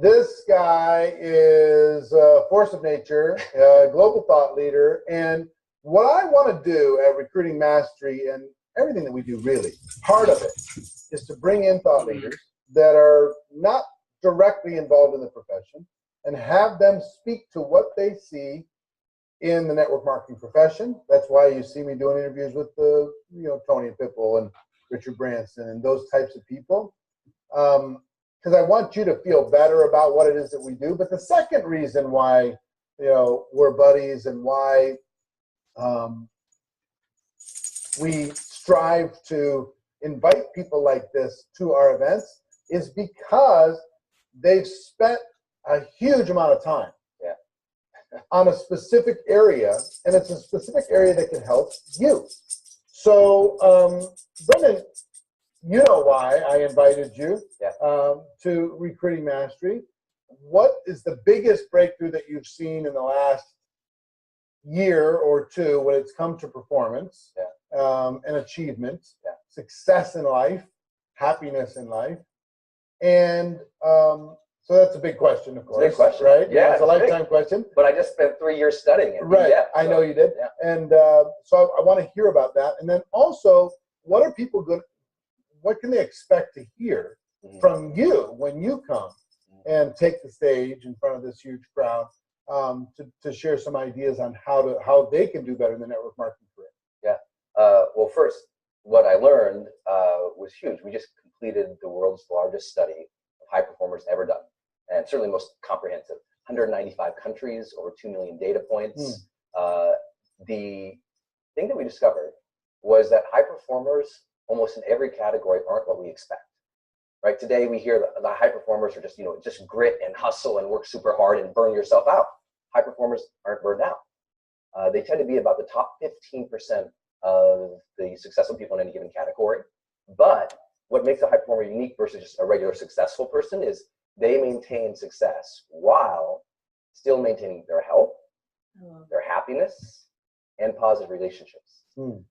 This guy is a force of nature, a global thought leader, and what I want to do at Recruiting Mastery and everything that we do, really, part of it is to bring in thought leaders that are not directly involved in the profession and have them speak to what they see in the network marketing profession. That's why you see me doing interviews with Tony and Pipple and Richard Branson and those types of people. Because I want you to feel better about what it is that we do. But the second reason why, we're buddies and why we strive to invite people like this to our events is because they've spent a huge amount of time on a specific area, and it's a specific area that can help you. So, Brendon, you know why I invited you to Recruiting Mastery. What is the biggest breakthrough that you've seen in the last year or two when it's come to performance and achievement, success in life, happiness in life? And so that's a big question, of course. It's a big question. Right? Yeah, it's a lifetime question. But I just spent 3 years studying it. Right, I know you did. Yeah. And so I want to hear about that. And then also, what are people what can they expect to hear from you when you come and take the stage in front of this huge crowd to share some ideas on how they can do better in the network marketing career? Yeah. Well, first, what I learned was huge. We just completed the world's largest study of high performers ever done, and certainly most comprehensive. 195 countries, over 2 million data points. The thing that we discovered was that high performers almost in every category aren't what we expect. Right? Today we hear that the high performers are just grit and hustle and work super hard and burn yourself out. High performers aren't burned out. They tend to be about the top 15% of the successful people in any given category. But what makes a high performer unique versus just a regular successful person is they maintain success while still maintaining their health, their happiness, and positive relationships.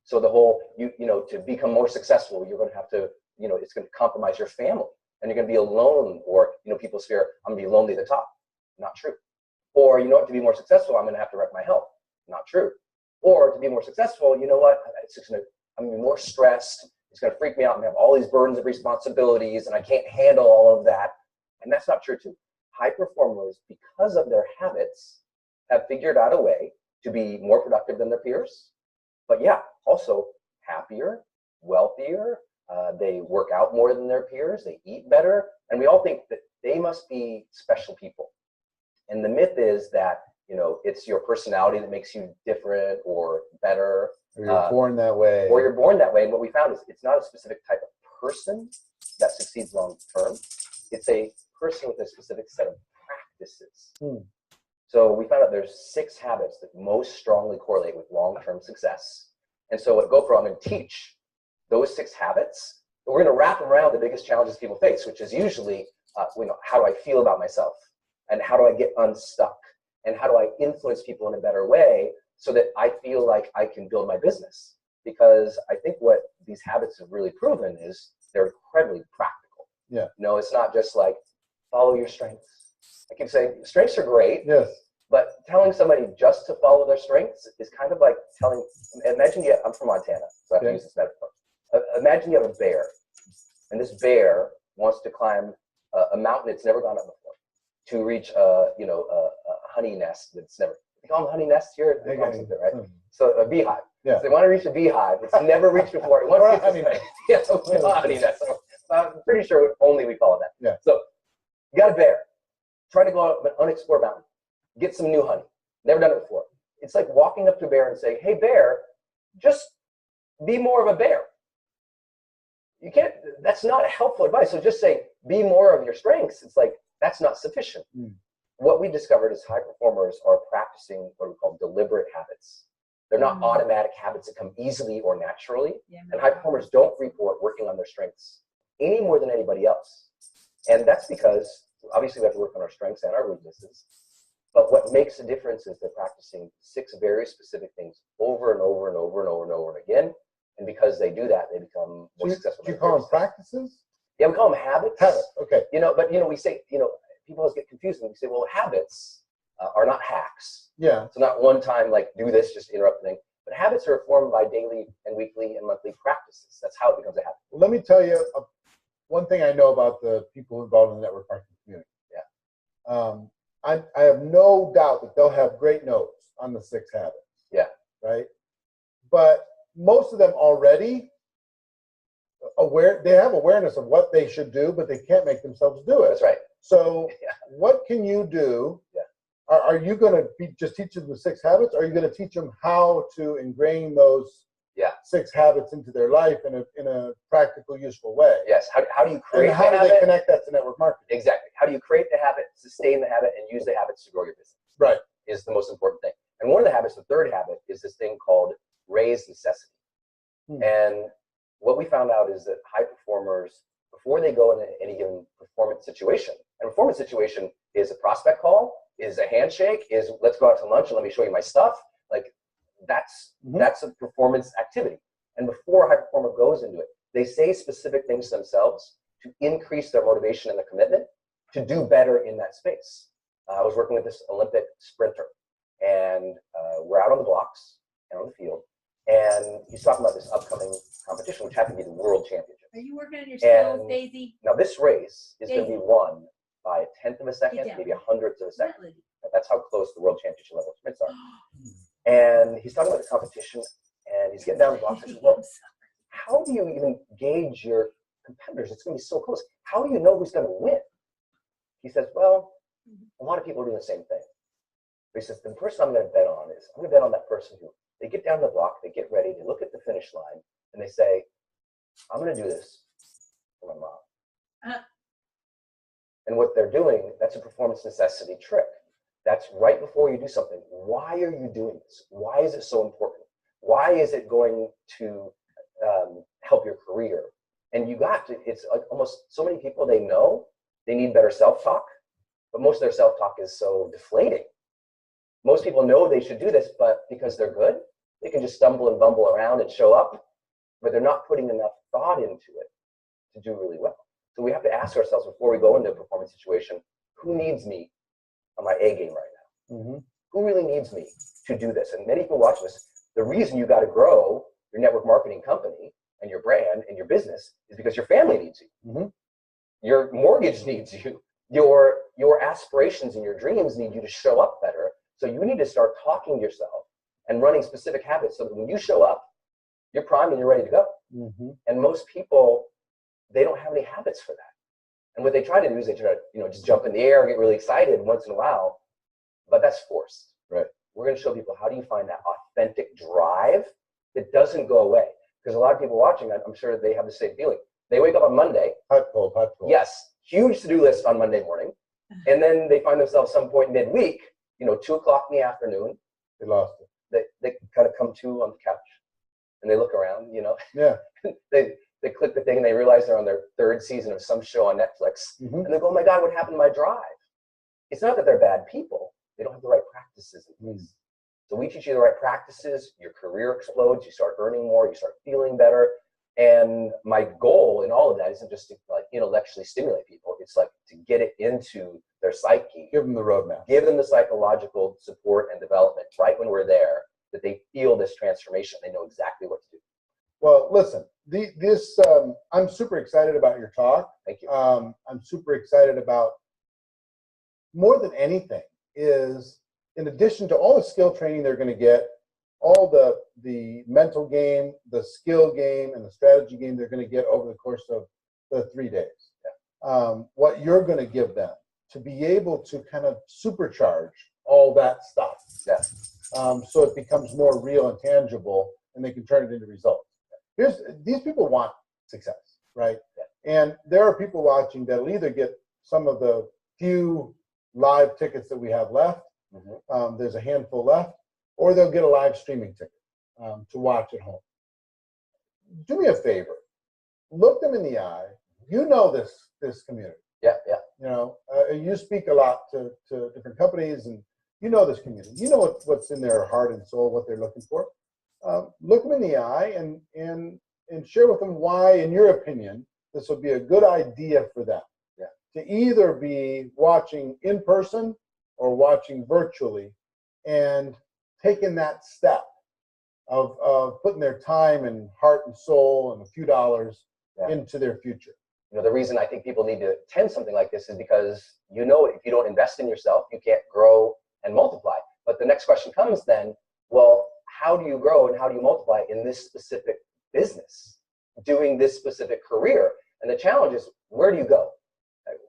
So the whole, to become more successful, you're going to have to, it's going to compromise your family, and you're going to be alone, or, people fear, I'm going to be lonely at the top. Not true. Or, to be more successful, I'm going to have to wreck my health. Not true. Or to be more successful, you know what, I'm going to be more stressed. It's going to freak me out. I'm going to have all these burdens of responsibilities, and I can't handle all of that. And that's not true too. High performers, because of their habits, have figured out a way to be more productive than their peers. But also happier, wealthier. They work out more than their peers. They eat better. And we all think that they must be special people. And the myth is that, it's your personality that makes you different or better. Or you're born that way. Or you're born that way. And what we found is it's not a specific type of person that succeeds long term. It's a person with a specific set of practices. So we found out there's 6 habits that most strongly correlate with long-term success. And so at GoPro, I'm going to teach those 6 habits. But we're going to wrap around the biggest challenges people face, which is usually, how do I feel about myself? And how do I get unstuck? And how do I influence people in a better way so that I feel like I can build my business? Because I think what these habits have really proven is they're incredibly practical. Yeah. It's not just like, follow your strengths. I keep saying strengths are great. Yes. But telling somebody just to follow their strengths is kind of like imagine I'm from Montana, so I have to use this metaphor. Imagine you have a bear, and this bear wants to climb a mountain it's never gone up before to reach a honey nest that's never, they call them honey nests here, right? So a beehive. Yeah. So they want to reach a beehive it's never reached before. It wants to get honey nest. So I'm pretty sure only we call it that. Yeah. So you got a bear. Try to go up an unexplored mountain. Get some new honey. Never done it before. It's like walking up to a bear and saying, hey, bear, just be more of a bear. You can't, that's not helpful advice. So just say, be more of your strengths. It's like, that's not sufficient. What we discovered is high performers are practicing what we call deliberate habits. They're not automatic habits that come easily or naturally. And high performers don't report working on their strengths any more than anybody else. And that's because obviously we have to work on our strengths and our weaknesses. But what makes a difference is they're practicing 6 very specific things over and over and over and over and over again. And because they do that, they become more successful. Do you call them practices? Yeah, we call them habits. Habits, okay. But we say, people always get confused and we say, well, habits are not hacks. Yeah. So not one time, like do this, just interrupt the thing. But habits are formed by daily and weekly and monthly practices. That's how it becomes a habit. Well, let me tell you one thing I know about the people involved in the network marketing community. Yeah. I have no doubt that they'll have great notes on the 6 habits. Yeah. Right. But most of them already they have awareness of what they should do, but they can't make themselves do it. That's right. So what can you do? Yeah. Are you going to just teach them the 6 habits? Or are you going to teach them how to ingrain those 6 habits into their life in a practical, useful way? Yes. How do you create and how do they connect that to network marketing? Exactly. How do you create the habit, sustain the habit, and use the habits to grow your business? Right. Is the most important thing. And one of the habits, the 3rd habit, is this thing called raise necessity. And what we found out is that high performers, before they go into any given performance situation, and a performance situation is a prospect call, is a handshake, is let's go out to lunch and let me show you my stuff. Like that's a performance activity. And before a high performer goes into it, they say specific things to themselves to increase their motivation and their commitment to do better in that space. I was working with this Olympic sprinter, and we're out on the blocks and on the field, and he's talking about this upcoming competition, which happened to be the World Championship. Are you working on your skills, Daisy? Now this race is going to be won by a 1/10 of a second, maybe a 100th of a second. Really? That's how close the World Championship level sprints are. And he's talking about the competition, and he's getting down the box. I said, well, how do you even gauge your competitors? It's going to be so close. How do you know who's going to win? He says, well, a lot of people are doing the same thing. But he says, the person I'm going to bet on is, I'm going to bet on that person who, they get down the block, they get ready, they look at the finish line, and they say, I'm going to do this for my mom. And what they're doing, that's a performance necessity trick. That's right before you do something. Why are you doing this? Why is it so important? Why is it going to help your career? And you got to, it's like almost so many people, they know they need better self-talk, but most of their self-talk is so deflating. Most people know they should do this, but because they're good, they can just stumble and bumble around and show up, but they're not putting enough thought into it to do really well. So we have to ask ourselves before we go into a performance situation, who needs me on my A game right now? Who really needs me to do this? And many people watching this, the reason you got to grow your network marketing company and your brand and your business is because your family needs you. Your mortgage needs you. Your aspirations and your dreams need you to show up better. So you need to start talking to yourself and running specific habits so that when you show up, you're primed and you're ready to go. And most people, they don't have any habits for that. And what they try to do is they try to, just jump in the air, get really excited once in a while, but that's forced. Right. We're going to show people how do you find that authentic drive that doesn't go away. Because a lot of people watching, I'm sure they have the same feeling. They wake up on Monday. Hot, cold. Yes, huge to-do list on Monday morning. And then they find themselves some point midweek, 2 o'clock in the afternoon. They lost it. They kind of come to on the couch and they look around, Yeah. They click the thing and they realize they're on their 3rd season of some show on Netflix. And they go, oh my God, what happened to my drive? It's not that they're bad people. They don't have the right practices in place. So we teach you the right practices, your career explodes, you start earning more, you start feeling better. And my goal in all of that isn't just to intellectually stimulate people. It's like to get it into their psyche. Give them the roadmap. Give them the psychological support and development right when we're there, that they feel this transformation. They know exactly what to do. Well, listen, I'm super excited about your talk. Thank you. I'm super excited about, more than anything, is in addition to all the skill training they're going to get, all the mental game, the skill game, and the strategy game they're going to get over the course of the 3 days. What you're going to give them to be able to kind of supercharge all that stuff. So it becomes more real and tangible, and they can turn it into results. These people want success, right? And there are people watching that'll either get some of the few live tickets that we have left. There's a handful left, or they'll get a live streaming ticket to watch at home. Do me a favor, look them in the eye. You know this community. You speak a lot to different companies, and you know this community. You know what's in their heart and soul, what they're looking for. Look them in the eye and share with them why, in your opinion, this would be a good idea for them to either be watching in person or watching virtually, and taking that step of putting their time and heart and soul and a few dollars into their future. You know, the reason I think people need to attend something like this is because, you know, if you don't invest in yourself, you can't grow and multiply. But the next question comes then, well, how do you grow and how do you multiply in this specific business, doing this specific career? And the challenge is, where do you go?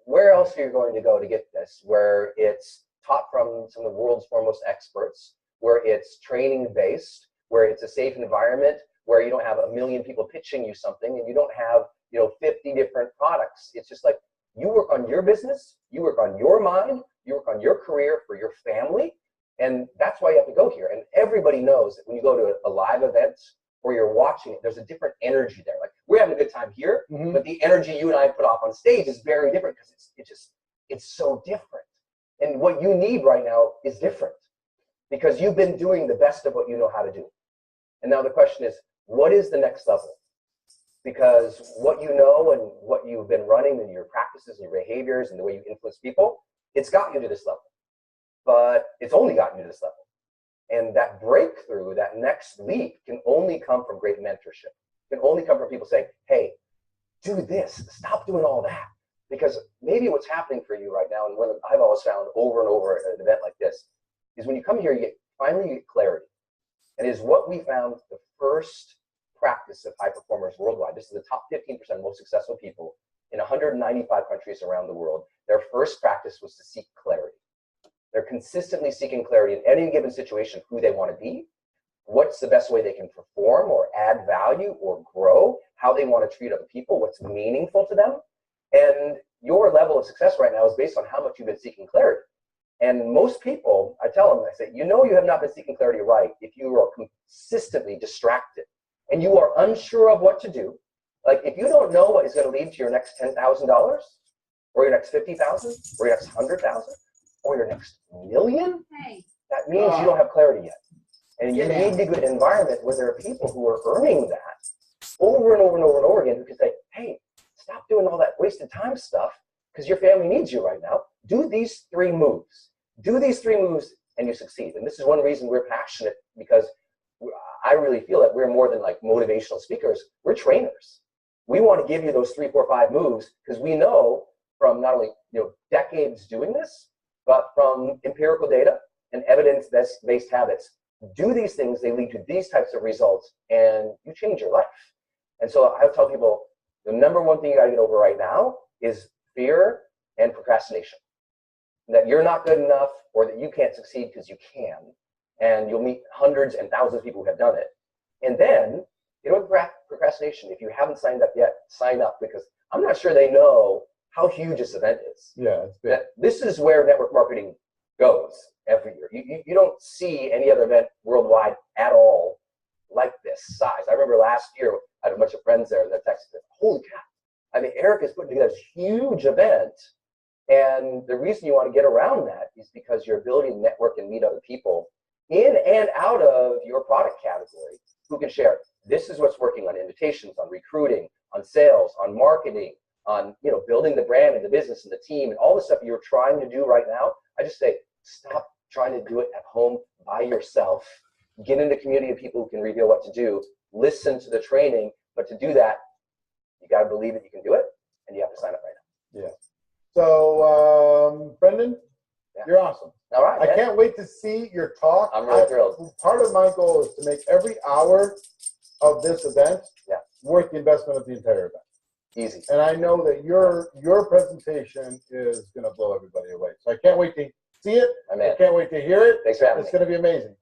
Where else are you going to go to get this? Where it's taught from some of the world's foremost experts, where it's training based, where it's a safe environment, where you don't have a million people pitching you something and you don't have, you know, 50 different products. It's just like, you work on your business, you work on your mind, you work on your career for your family, and that's why you have to go here. And everybody knows that when you go to a live event or you're watching it, there's a different energy there. Like, we're having a good time here, but the energy you and I put off on stage is very different because it's so different. And what you need right now is different because you've been doing the best of what you know how to do. And now the question is, what is the next level? Because what you know and what you've been running and your practices and your behaviors and the way you influence people, it's got you to this level. But it's only gotten you to this level. And that breakthrough, that next leap, can only come from great mentorship. It can only come from people saying, hey, do this, stop doing all that. Because maybe what's happening for you right now, and what I've always found over and over at an event like this, is when you come here, you finally get clarity. And it is what we found the first practice of high performers worldwide. This is the top 15% most successful people in 195 countries around the world. Their first practice was to seek clarity. They're consistently seeking clarity in any given situation, who they want to be, what's the best way they can perform or add value or grow, how they want to treat other people, what's meaningful to them. And your level of success right now is based on how much you've been seeking clarity. And most people, I tell them, I say, you know, you have not been seeking clarity right if you are consistently distracted and you are unsure of what to do. Like, if you don't know what is going to lead to your next $10,000 or your next 50,000 or your next 100,000 or your next million, that means you don't have clarity yet. And you need to get an environment where there are people who are earning that over and over and over and over again, who can say, hey, stop doing all that wasted time stuff because your family needs you right now. Do these 3 moves. Do these 3 moves and you succeed. And this is one reason we're passionate, because I really feel that we're more than like motivational speakers. We're trainers. We want to give you those 3, 4, 5 moves because we know from not only, you know, decades doing this, but from empirical data and evidence-based habits. Do these things, they lead to these types of results, and you change your life. And so I tell people, the number one thing you got to get over right now is fear and procrastination. That you're not good enough, or that you can't succeed, because you can. And you'll meet hundreds and thousands of people who have done it. And then, you know, procrastination, if you haven't signed up yet, sign up, because I'm not sure they know how huge this event is. Yeah, it's big. This is where network marketing goes every year. You don't see any other event worldwide at all like this size. I remember last year, I had a bunch of friends there that texted, holy cow. I mean, Eric is putting together this huge event. And the reason you want to get around that is because your ability to network and meet other people in and out of your product category who can share. This is what's working on invitations, on recruiting, on sales, on marketing, on, you know, building the brand and the business and the team and all the stuff you're trying to do right now. I just say, stop trying to do it at home by yourself. Get in the community of people who can reveal what to do. Listen to the training, but to do that, you got to believe that you can do it, and you have to sign up right now. Yeah. So, Brendon, you're awesome. All right. I can't wait to see your talk. I'm really thrilled. Part of my goal is to make every hour of this event worth the investment of the entire event. Easy. And I know that your presentation is going to blow everybody away. So I can't wait to see it. I can't wait to hear it. Thanks for having me. It's going to be amazing.